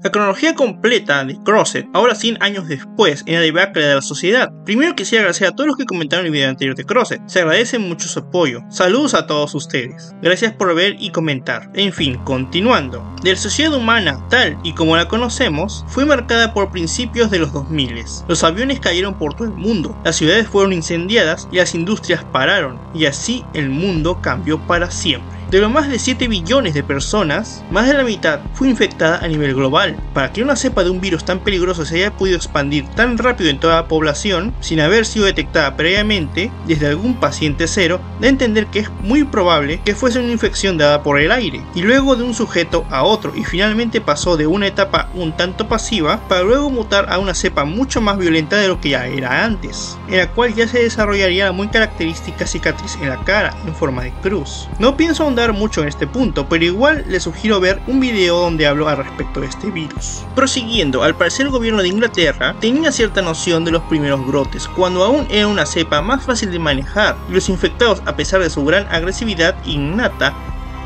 La cronología completa de Crosset, ahora 100 años después, en la debacle de la sociedad. Primero quisiera agradecer a todos los que comentaron el video anterior de Crosset, se agradece mucho su apoyo. Saludos a todos ustedes, gracias por ver y comentar. En fin, continuando. La sociedad humana, tal y como la conocemos, fue marcada por principios de los 2000. Los aviones cayeron por todo el mundo, las ciudades fueron incendiadas y las industrias pararon, y así el mundo cambió para siempre. De los más de 7 billones de personas, más de la mitad fue infectada a nivel global. Para que una cepa de un virus tan peligroso se haya podido expandir tan rápido en toda la población, sin haber sido detectada previamente desde algún paciente cero, da a entender que es muy probable que fuese una infección dada por el aire, y luego de un sujeto a otro, y finalmente pasó de una etapa un tanto pasiva, para luego mutar a una cepa mucho más violenta de lo que ya era antes, en la cual ya se desarrollaría la muy característica cicatriz en la cara, en forma de cruz. No pienso ahondar mucho en este punto, pero igual les sugiero ver un video donde hablo al respecto de este virus. Prosiguiendo, al parecer el gobierno de Inglaterra tenía cierta noción de los primeros brotes, cuando aún era una cepa más fácil de manejar, y los infectados, a pesar de su gran agresividad innata,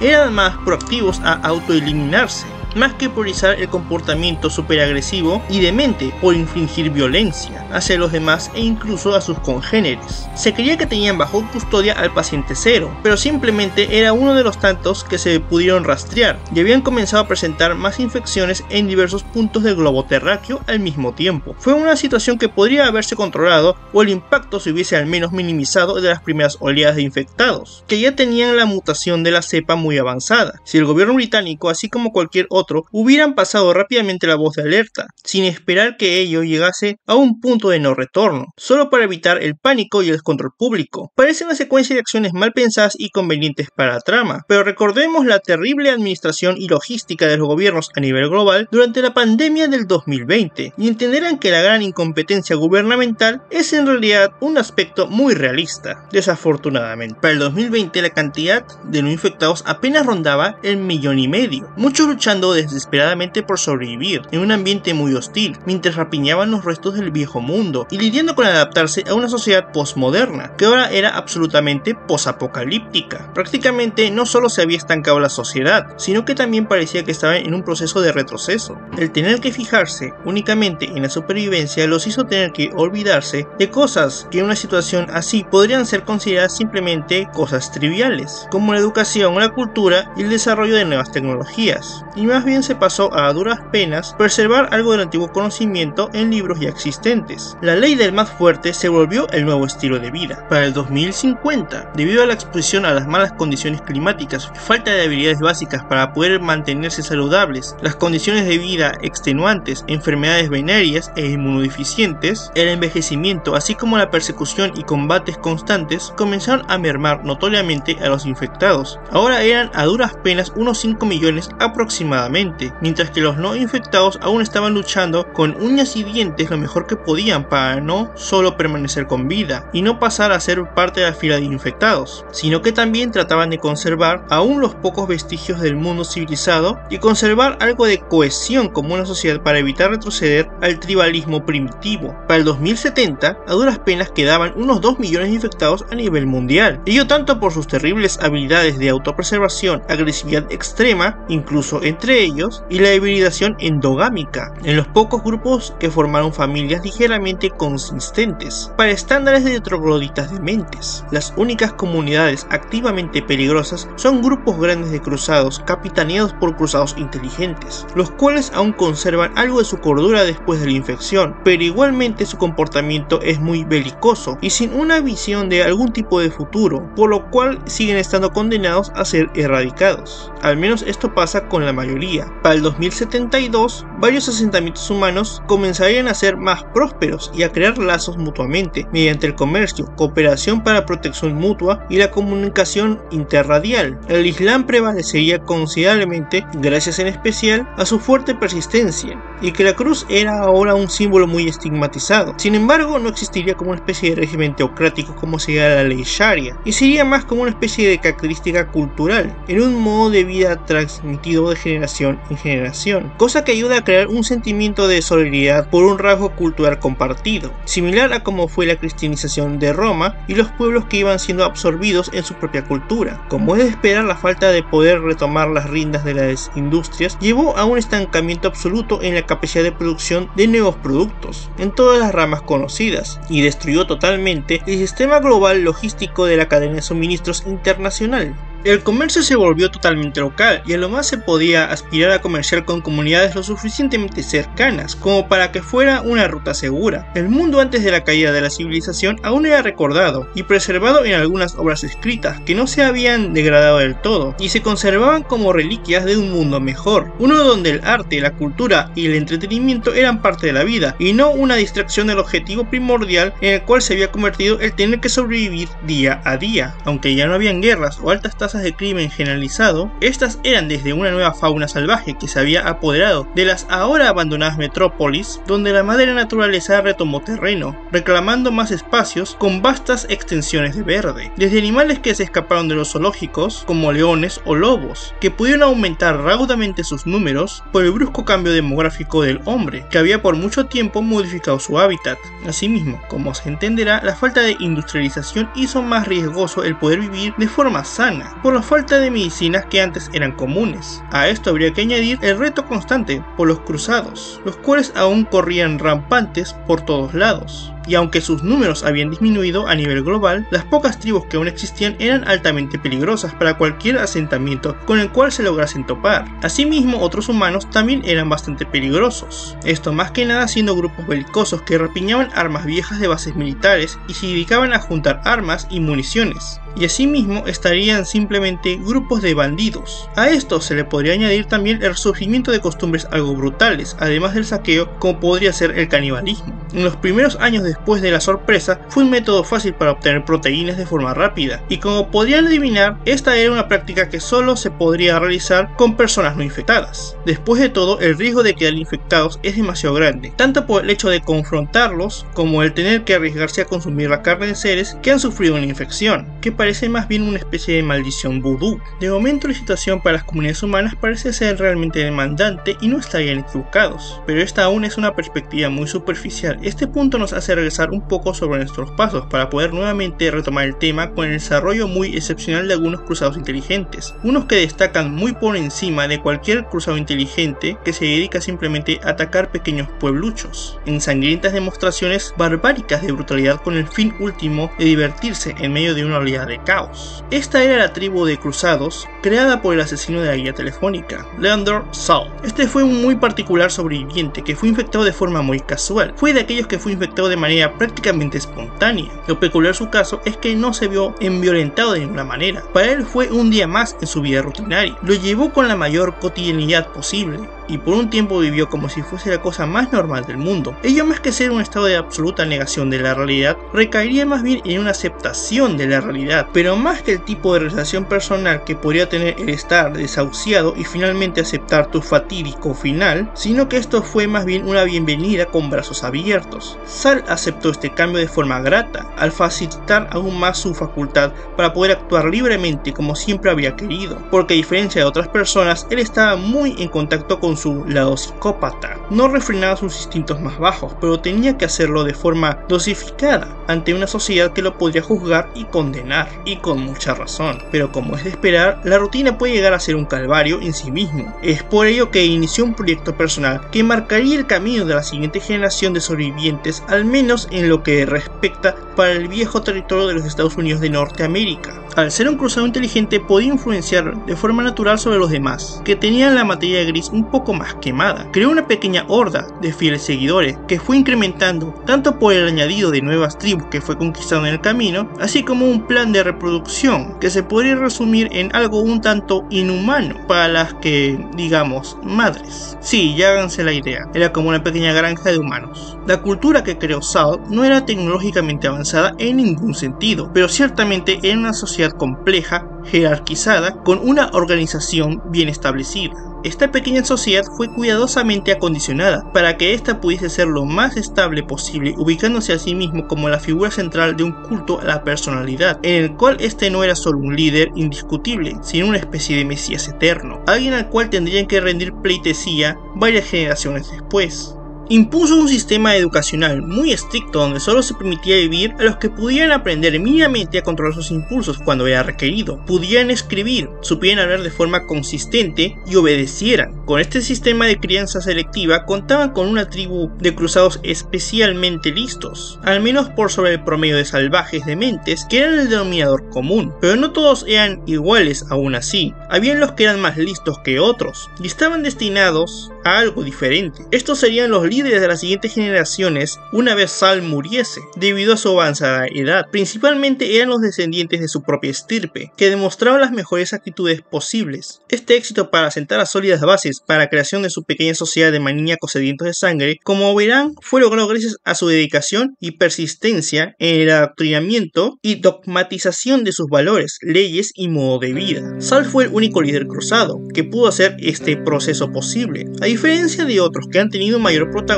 eran más proactivos a autoeliminarse, más que priorizar el comportamiento superagresivo y demente por infligir violencia hacia los demás e incluso a sus congéneres. Se creía que tenían bajo custodia al paciente cero, pero simplemente era uno de los tantos que se pudieron rastrear y habían comenzado a presentar más infecciones en diversos puntos del globo terráqueo al mismo tiempo. Fue una situación que podría haberse controlado o el impacto se hubiese al menos minimizado de las primeras oleadas de infectados, que ya tenían la mutación de la cepa muy avanzada, si el gobierno británico, así como cualquier otro, hubieran pasado rápidamente la voz de alerta, sin esperar que ello llegase a un punto de no retorno, solo para evitar el pánico y el descontrol público. Parece una secuencia de acciones mal pensadas y convenientes para la trama, pero recordemos la terrible administración y logística de los gobiernos a nivel global durante la pandemia del 2020, y entenderán que la gran incompetencia gubernamental es en realidad un aspecto muy realista, desafortunadamente. Para el 2020 la cantidad de no infectados apenas rondaba el 1,5 millones, muchos luchando desesperadamente por sobrevivir en un ambiente muy hostil, mientras rapiñaban los restos del viejo mundo y lidiando con adaptarse a una sociedad postmoderna, que ahora era absolutamente posapocalíptica. Prácticamente no solo se había estancado la sociedad, sino que también parecía que estaba en un proceso de retroceso. El tener que fijarse únicamente en la supervivencia los hizo tener que olvidarse de cosas que en una situación así podrían ser consideradas simplemente cosas triviales, como la educación, la cultura y el desarrollo de nuevas tecnologías, y más bien se pasó a duras penas preservar algo del antiguo conocimiento en libros ya existentes. La ley del más fuerte se volvió el nuevo estilo de vida. Para el 2050, debido a la exposición a las malas condiciones climáticas, falta de habilidades básicas para poder mantenerse saludables, las condiciones de vida extenuantes, enfermedades venéreas e inmunodeficientes, el envejecimiento, así como la persecución y combates constantes, comenzaron a mermar notoriamente a los infectados. Ahora eran a duras penas unos 5 millones aproximadamente, mientras que los no infectados aún estaban luchando con uñas y dientes lo mejor que podían para no solo permanecer con vida y no pasar a ser parte de la fila de infectados, sino que también trataban de conservar aún los pocos vestigios del mundo civilizado y conservar algo de cohesión como una sociedad para evitar retroceder al tribalismo primitivo. Para el 2070, a duras penas quedaban unos 2 millones de infectados a nivel mundial, ello tanto por sus terribles habilidades de autopreservación, agresividad extrema, incluso entre ellos, y la hibridación endogámica, en los pocos grupos que formaron familias ligeramente consistentes, para estándares de trogloditas dementes. Las únicas comunidades activamente peligrosas son grupos grandes de cruzados, capitaneados por cruzados inteligentes, los cuales aún conservan algo de su cordura después de la infección, pero igualmente su comportamiento es muy belicoso y sin una visión de algún tipo de futuro, por lo cual siguen estando condenados a ser erradicados. Al menos esto pasa con la mayoría. Para el 2072, varios asentamientos humanos comenzarían a ser más prósperos y a crear lazos mutuamente mediante el comercio, cooperación para protección mutua y la comunicación interradial. El Islam prevalecería considerablemente gracias en especial a su fuerte persistencia, y que la cruz era ahora un símbolo muy estigmatizado. Sin embargo, no existiría como una especie de régimen teocrático como sería la ley Sharia, y sería más como una especie de característica cultural, en un modo de vida transmitido de generación generación en generación, cosa que ayuda a crear un sentimiento de solidaridad por un rasgo cultural compartido, similar a como fue la cristianización de Roma y los pueblos que iban siendo absorbidos en su propia cultura. Como es de esperar, la falta de poder retomar las riendas de las industrias llevó a un estancamiento absoluto en la capacidad de producción de nuevos productos en todas las ramas conocidas y destruyó totalmente el sistema global logístico de la cadena de suministros internacional. El comercio se volvió totalmente local y a lo más se podía aspirar a comerciar con comunidades lo suficientemente cercanas como para que fuera una ruta segura. El mundo antes de la caída de la civilización aún era recordado y preservado en algunas obras escritas que no se habían degradado del todo y se conservaban como reliquias de un mundo mejor, uno donde el arte, la cultura y el entretenimiento eran parte de la vida y no una distracción del objetivo primordial en el cual se había convertido el tener que sobrevivir día a día. Aunque ya no habían guerras o altas tasas de crimen generalizado, estas eran desde una nueva fauna salvaje que se había apoderado de las ahora abandonadas metrópolis, donde la madre naturaleza retomó terreno, reclamando más espacios con vastas extensiones de verde, desde animales que se escaparon de los zoológicos, como leones o lobos, que pudieron aumentar raudamente sus números por el brusco cambio demográfico del hombre, que había por mucho tiempo modificado su hábitat. Asimismo, como se entenderá, la falta de industrialización hizo más riesgoso el poder vivir de forma sana, por la falta de medicinas que antes eran comunes. A esto habría que añadir el reto constante por los cruzados, los cuales aún corrían rampantes por todos lados. Y aunque sus números habían disminuido a nivel global, las pocas tribus que aún existían eran altamente peligrosas para cualquier asentamiento con el cual se lograsen topar. Asimismo, otros humanos también eran bastante peligrosos, esto más que nada siendo grupos belicosos que rapiñaban armas viejas de bases militares y se dedicaban a juntar armas y municiones. Y asimismo estarían simplemente grupos de bandidos. A esto se le podría añadir también el resurgimiento de costumbres algo brutales, además del saqueo, como podría ser el canibalismo. En los primeros años después de la sorpresa, fue un método fácil para obtener proteínas de forma rápida, y como podrían adivinar, esta era una práctica que solo se podría realizar con personas no infectadas. Después de todo, el riesgo de quedar infectados es demasiado grande, tanto por el hecho de confrontarlos, como el tener que arriesgarse a consumir la carne de seres que han sufrido una infección, que parece más bien una especie de maldición vudú. De momento la situación para las comunidades humanas parece ser realmente demandante y no estarían equivocados, pero esta aún es una perspectiva muy superficial. Este punto nos hace regresar un poco sobre nuestros pasos para poder nuevamente retomar el tema con el desarrollo muy excepcional de algunos cruzados inteligentes, unos que destacan muy por encima de cualquier cruzado inteligente que se dedica simplemente a atacar pequeños puebluchos, en sangrientas demostraciones barbáricas de brutalidad con el fin último de divertirse en medio de una oleada de caos. Esta era la tribu de cruzados creada por el asesino de la guía telefónica, Leander Salt. Este fue un muy particular sobreviviente que fue infectado de forma muy casual. Fue de aquellos que fue infectado de manera prácticamente espontánea. Lo peculiar de su caso es que no se vio enviolentado de ninguna manera. Para él fue un día más en su vida rutinaria. Lo llevó con la mayor cotidianidad posible y por un tiempo vivió como si fuese la cosa más normal del mundo. Ello, más que ser un estado de absoluta negación de la realidad, recaería más bien en una aceptación de la realidad, pero más que el tipo de relación personal que podría tener el estar desahuciado y finalmente aceptar tu fatídico final, sino que esto fue más bien una bienvenida con brazos abiertos. Sal aceptó este cambio de forma grata, al facilitar aún más su facultad para poder actuar libremente como siempre había querido, porque a diferencia de otras personas, él estaba muy en contacto con su lado psicópata. No refrenaba sus instintos más bajos, pero tenía que hacerlo de forma dosificada ante una sociedad que lo podría juzgar y condenar, y con mucha razón. Pero como es de esperar, la rutina puede llegar a ser un calvario en sí mismo. Es por ello que inició un proyecto personal que marcaría el camino de la siguiente generación de sobrevivientes, al menos en lo que respecta para el viejo territorio de los Estados Unidos de Norteamérica. Al ser un cruzado inteligente, podía influenciar de forma natural sobre los demás, que tenían la materia gris un poco más quemada. Creó una pequeña horda de fieles seguidores que fue incrementando tanto por el añadido de nuevas tribus que fue conquistando en el camino, así como un plan de reproducción que se podría resumir en algo un tanto inhumano para las que, digamos, madres. Sí, ya háganse la idea, era como una pequeña granja de humanos. La cultura que creó Salt no era tecnológicamente avanzada en ningún sentido, pero ciertamente era una sociedad compleja, jerarquizada, con una organización bien establecida. Esta pequeña sociedad fue cuidadosamente acondicionada para que ésta pudiese ser lo más estable posible, ubicándose a sí mismo como la figura central de un culto a la personalidad, en el cual este no era solo un líder indiscutible, sino una especie de mesías eterno, alguien al cual tendrían que rendir pleitesía varias generaciones después. Impuso un sistema educacional muy estricto donde solo se permitía vivir a los que pudieran aprender mínimamente a controlar sus impulsos cuando era requerido, pudieran escribir, supieran hablar de forma consistente y obedecieran. Con este sistema de crianza selectiva contaban con una tribu de cruzados especialmente listos, al menos por sobre el promedio de salvajes dementes que eran el denominador común, pero no todos eran iguales aún así. Habían los que eran más listos que otros y estaban destinados a algo diferente. Estos serían los líderes de las siguientes generaciones una vez Sal muriese, debido a su avanzada edad. Principalmente eran los descendientes de su propia estirpe, que demostraban las mejores actitudes posibles. Este éxito para sentar las sólidas bases para la creación de su pequeña sociedad de maníacos sedientos de sangre, como verán, fue logrado gracias a su dedicación y persistencia en el adoctrinamiento y dogmatización de sus valores, leyes y modo de vida. Sal fue el único líder cruzado que pudo hacer este proceso posible, a diferencia de otros que han tenido mayor protagonismo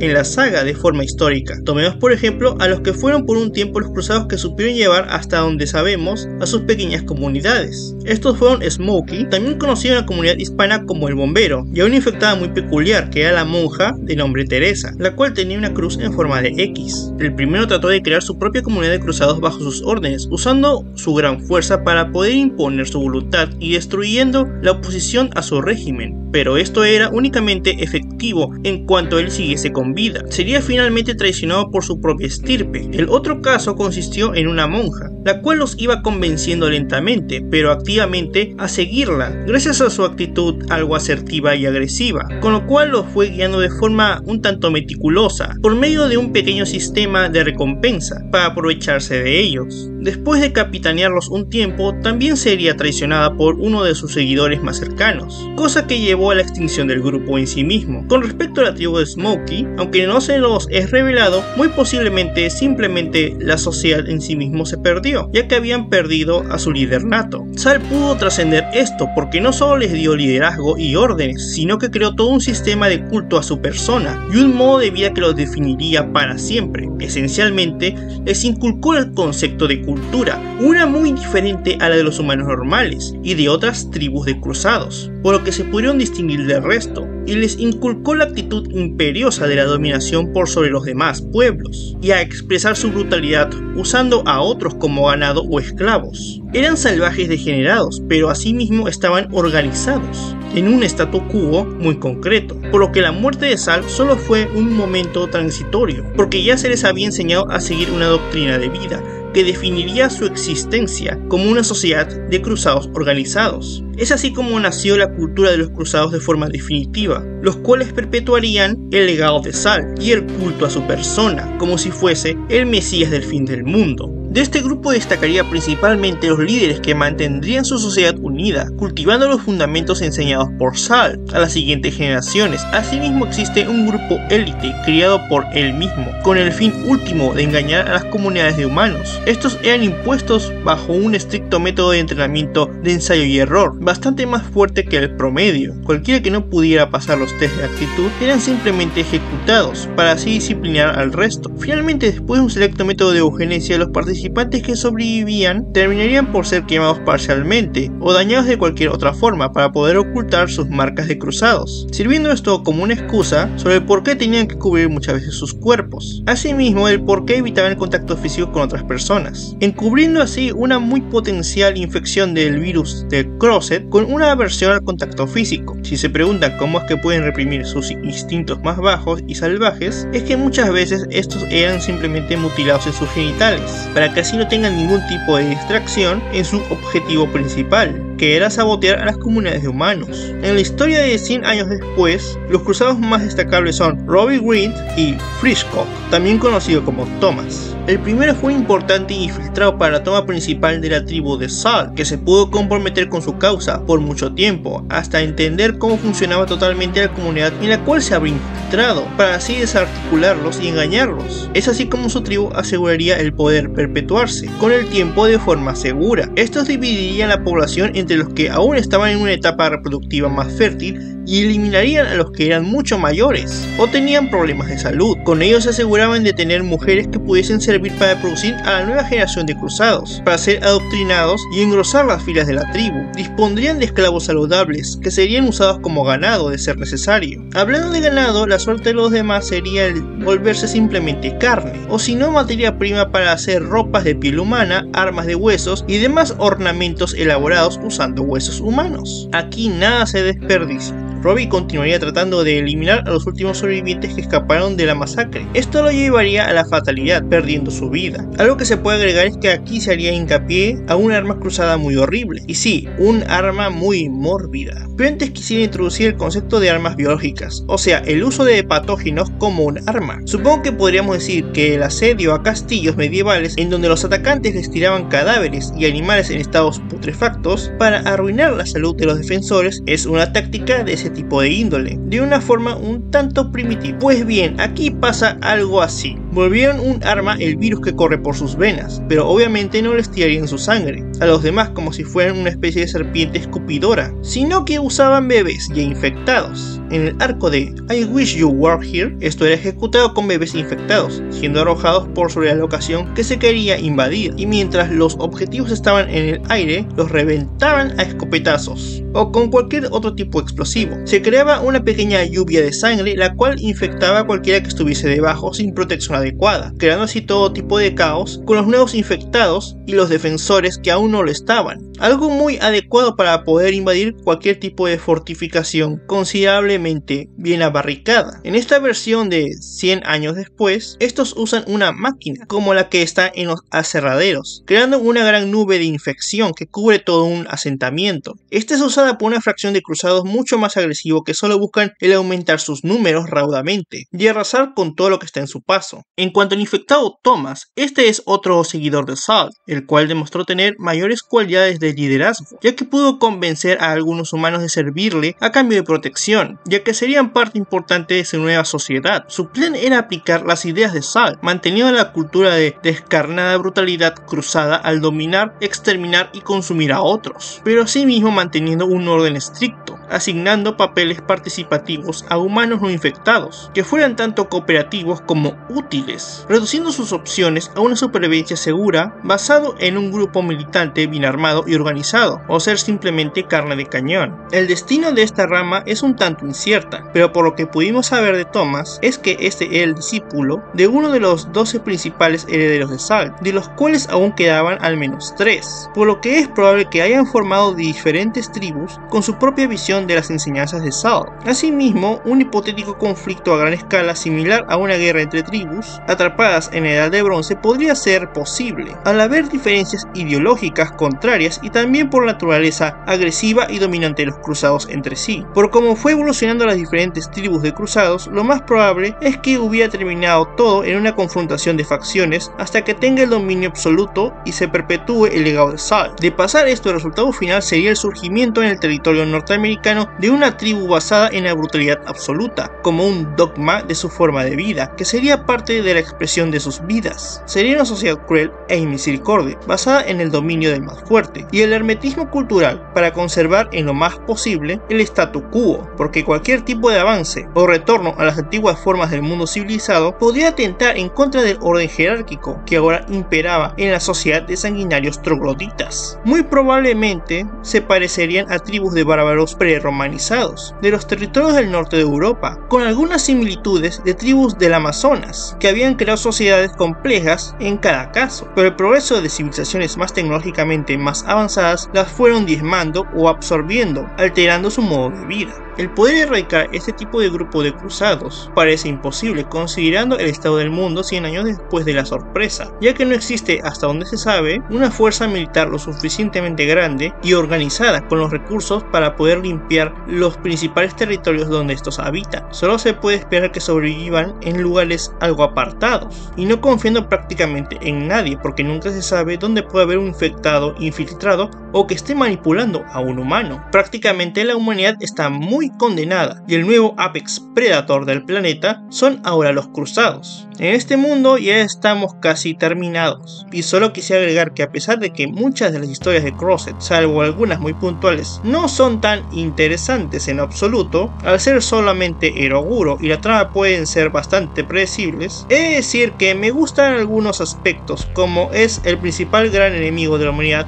en la saga de forma histórica. Tomemos por ejemplo a los que fueron por un tiempo los cruzados que supieron llevar hasta donde sabemos a sus pequeñas comunidades. Estos fueron Smokey, también conocido en la comunidad hispana como el bombero, y a una infectada muy peculiar que era la monja de nombre Teresa, la cual tenía una cruz en forma de X. El primero trató de crear su propia comunidad de cruzados bajo sus órdenes, usando su gran fuerza para poder imponer su voluntad y destruyendo la oposición a su régimen, pero esto era únicamente efectivo en cuanto él siguiese con vida. Sería finalmente traicionado por su propia estirpe. El otro caso consistió en una monja, la cual los iba convenciendo lentamente, pero activamente a seguirla, gracias a su actitud algo asertiva y agresiva, con lo cual los fue guiando de forma un tanto meticulosa, por medio de un pequeño sistema de recompensa, para aprovecharse de ellos. Después de capitanearlos un tiempo, también sería traicionada por uno de sus seguidores más cercanos, cosa que llevó a la extinción del grupo en sí mismo. Con respecto a la tribu de Smokey, aunque no se nos es revelado, muy posiblemente simplemente la sociedad en sí mismo se perdió, ya que habían perdido a su líder nato. Sal pudo trascender esto porque no solo les dio liderazgo y órdenes, sino que creó todo un sistema de culto a su persona y un modo de vida que los definiría para siempre. Esencialmente, les inculcó el concepto de cultura, una muy diferente a la de los humanos normales y de otras tribus de cruzados, por lo que se pudieron distinguir del resto, y les inculcó la actitud imperiosa de la dominación por sobre los demás pueblos, y a expresar su brutalidad usando a otros como ganado o esclavos. Eran salvajes degenerados, pero asimismo estaban organizados en un statu quo muy concreto, por lo que la muerte de Sal solo fue un momento transitorio, porque ya se les había enseñado a seguir una doctrina de vida que definiría su existencia como una sociedad de cruzados organizados. Es así como nació la cultura de los cruzados de forma definitiva, los cuales perpetuarían el legado de Sal y el culto a su persona, como si fuese el Mesías del fin del mundo. De este grupo destacaría principalmente los líderes que mantendrían su sociedad unida, cultivando los fundamentos enseñados por Sal a las siguientes generaciones. Asimismo existe un grupo élite criado por él mismo, con el fin último de engañar a las comunidades de humanos. Estos eran impuestos bajo un estricto método de entrenamiento de ensayo y error, bastante más fuerte que el promedio. Cualquiera que no pudiera pasar los test de actitud eran simplemente ejecutados, para así disciplinar al resto. Finalmente, después de un selecto método de eugenesia, los participantes que sobrevivían terminarían por ser quemados parcialmente o dañados de cualquier otra forma para poder ocultar sus marcas de cruzados, sirviendo esto como una excusa sobre el por qué tenían que cubrir muchas veces sus cuerpos. Asimismo, el por qué evitaban el contacto físico con otras personas, encubriendo así una muy potencial infección del virus de Crozet con una aversión al contacto físico. Si se preguntan cómo es que pueden reprimir sus instintos más bajos y salvajes, es que muchas veces estos eran simplemente mutilados en sus genitales, para que así no tengan ningún tipo de distracción en su objetivo principal, que era sabotear a las comunidades de humanos. En la historia de 100 años después, los cruzados más destacables son Robbie Grint y Frischkopf, también conocido como Thomas. El primero fue un importante infiltrado para la toma principal de la tribu de Saul, que se pudo comprometer con su causa por mucho tiempo, hasta entender cómo funcionaba totalmente la comunidad en la cual se habría infiltrado, para así desarticularlos y engañarlos. Es así como su tribu aseguraría el poder perpetuarse con el tiempo de forma segura. Estos dividirían la población entre los que aún estaban en una etapa reproductiva más fértil y eliminarían a los que eran mucho mayores o tenían problemas de salud. Con ellos se aseguraban de tener mujeres que pudiesen servir para producir a la nueva generación de cruzados, para ser adoctrinados y engrosar las filas de la tribu. Dispondrían de esclavos saludables que serían usados como ganado de ser necesario. Hablando de ganado, la suerte de los demás sería el volverse simplemente carne, o si no materia prima para hacer ropas de piel humana, armas de huesos y demás ornamentos elaborados usando huesos humanos. Aquí nada se desperdicia. Robbie continuaría tratando de eliminar a los últimos sobrevivientes que escaparon de la masacre. Esto lo llevaría a la fatalidad, perdiendo su vida. Algo que se puede agregar es que aquí se haría hincapié a un arma cruzada muy horrible. Y sí, un arma muy mórbida. Pero antes quisiera introducir el concepto de armas biológicas, o sea, el uso de patógenos como un arma. Supongo que podríamos decir que el asedio a castillos medievales en donde los atacantes les tiraban cadáveres y animales en estados putrefactos para arruinar la salud de los defensores es una táctica de ese tipo de índole, de una forma un tanto primitiva. Pues bien, aquí pasa algo así. Volvieron un arma el virus que corre por sus venas, pero obviamente no les tirarían su sangre a los demás como si fueran una especie de serpiente escupidora, sino que usaban bebés ya infectados. En el arco de I Wish You Were Here, esto era ejecutado con bebés infectados, siendo arrojados por sobre la locación que se quería invadir, y mientras los objetivos estaban en el aire, los reventaban a escopetazos o con cualquier otro tipo de explosivo. Se creaba una pequeña lluvia de sangre, la cual infectaba a cualquiera que estuviese debajo sin protección adecuada, creando así todo tipo de caos con los nuevos infectados y los defensores que aún no lo estaban. Algo muy adecuado para poder invadir cualquier tipo de fortificación considerablemente bien abarricada. En esta versión de 100 años después, estos usan una máquina como la que está en los aserraderos, creando una gran nube de infección que cubre todo un asentamiento. Esta es usada por una fracción de cruzados mucho más agresivo que solo buscan el aumentar sus números raudamente y arrasar con todo lo que está en su paso. En cuanto al infectado Thomas, este es otro seguidor de Saul, el cual demostró tener mayores cualidades de liderazgo, ya que pudo convencer a algunos humanos de servirle a cambio de protección, ya que serían parte importante de su nueva sociedad. Su plan era aplicar las ideas de Saul, manteniendo la cultura de descarnada brutalidad cruzada al dominar, exterminar y consumir a otros, pero asimismo manteniendo un orden estricto, asignando papeles participativos a humanos no infectados, que fueran tanto cooperativos como útiles, reduciendo sus opciones a una supervivencia segura basado en un grupo militante bien armado y organizado, o ser simplemente carne de cañón. El destino de esta rama es un tanto incierta, pero por lo que pudimos saber de Thomas es que este era el discípulo de uno de los 12 principales herederos de Saul, de los cuales aún quedaban al menos 3, por lo que es probable que hayan formado diferentes tribus con su propia visión de las enseñanzas de Saul. Asimismo, un hipotético conflicto a gran escala similar a una guerra entre tribus atrapadas en la Edad de Bronce podría ser posible, al haber diferencias ideológicas contrarias y también por la naturaleza agresiva y dominante de los cruzados entre sí. Por cómo fue evolucionando las diferentes tribus de cruzados, lo más probable es que hubiera terminado todo en una confrontación de facciones hasta que tenga el dominio absoluto y se perpetúe el legado de Saul. De pasar esto, el resultado final sería el surgimiento en el territorio norteamericano de una tribu basada en la brutalidad absoluta, como un dogma de su forma de vida, que sería parte de la expresión de sus vidas. Sería una sociedad cruel e inmisericordia, basada en el dominio del más fuerte, y el hermetismo cultural para conservar en lo más posible el statu quo, porque cualquier tipo de avance o retorno a las antiguas formas del mundo civilizado podría atentar en contra del orden jerárquico que ahora imperaba en la sociedad de sanguinarios trogloditas. Muy probablemente se parecerían a tribus de bárbaros prerromanizados de los territorios del norte de Europa, con algunas similitudes de tribus del Amazonas, que habían creado sociedades complejas en cada caso, pero el progreso de civilizaciones más tecnológicamente más avanzadas avanzadas las fueron diezmando o absorbiendo, alterando su modo de vida. El poder erradicar este tipo de grupo de cruzados parece imposible considerando el estado del mundo 100 años después de la sorpresa, ya que no existe, hasta donde se sabe, una fuerza militar lo suficientemente grande y organizada con los recursos para poder limpiar los principales territorios donde estos habitan. Solo se puede esperar que sobrevivan en lugares algo apartados, y no confiando prácticamente en nadie, porque nunca se sabe dónde puede haber un infectado infiltrado o que esté manipulando a un humano. Prácticamente la humanidad está muy condenada y el nuevo Apex Predator del planeta son ahora los cruzados. En este mundo ya estamos casi terminados, y solo quisiera agregar que a pesar de que muchas de las historias de Crozet, salvo algunas muy puntuales, no son tan interesantes en absoluto, al ser solamente Eroguro y la trama pueden ser bastante predecibles, he de decir que me gustan algunos aspectos, como es el principal gran enemigo de la humanidad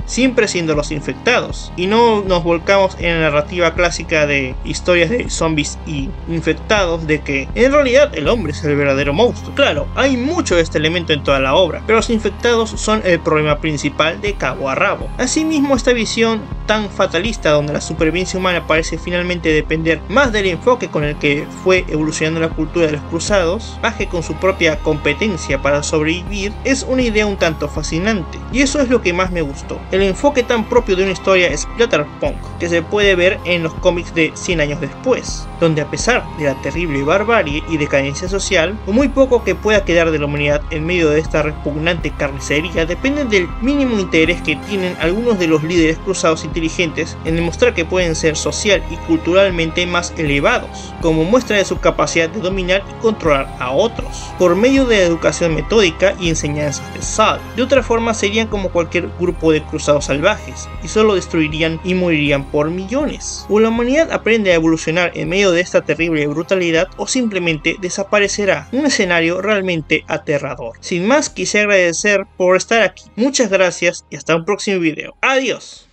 siempre siendo los infectados, y no nos volcamos en la narrativa clásica de historias de zombies y infectados de que en realidad el hombre es el verdadero monstruo. Claro, hay mucho de este elemento en toda la obra, pero los infectados son el problema principal de cabo a rabo. Asimismo, esta visión tan fatalista donde la supervivencia humana parece finalmente depender más del enfoque con el que fue evolucionando la cultura de los cruzados, más que con su propia competencia para sobrevivir, es una idea un tanto fascinante, y eso es lo que más me gustó. El enfoque tan propio de una historia Splatterpunk que se puede ver en los cómics de 100 años después, donde a pesar de la terrible barbarie y decadencia social, o muy poco que pueda quedar de la humanidad en medio de esta repugnante carnicería, depende del mínimo interés que tienen algunos de los líderes cruzados inteligentes en demostrar que pueden ser social y culturalmente más elevados, como muestra de su capacidad de dominar y controlar a otros, por medio de la educación metódica y enseñanzas de Sal. De otra forma serían como cualquier grupo de cruzados salvajes, y solo destruirían y morirían por millones. O la humanidad aprende a evolucionar en medio de esta terrible brutalidad, o simplemente desaparecerá. Un escenario realmente aterrador. Sin más, quise agradecer por estar aquí. Muchas gracias y hasta un próximo video. Adiós.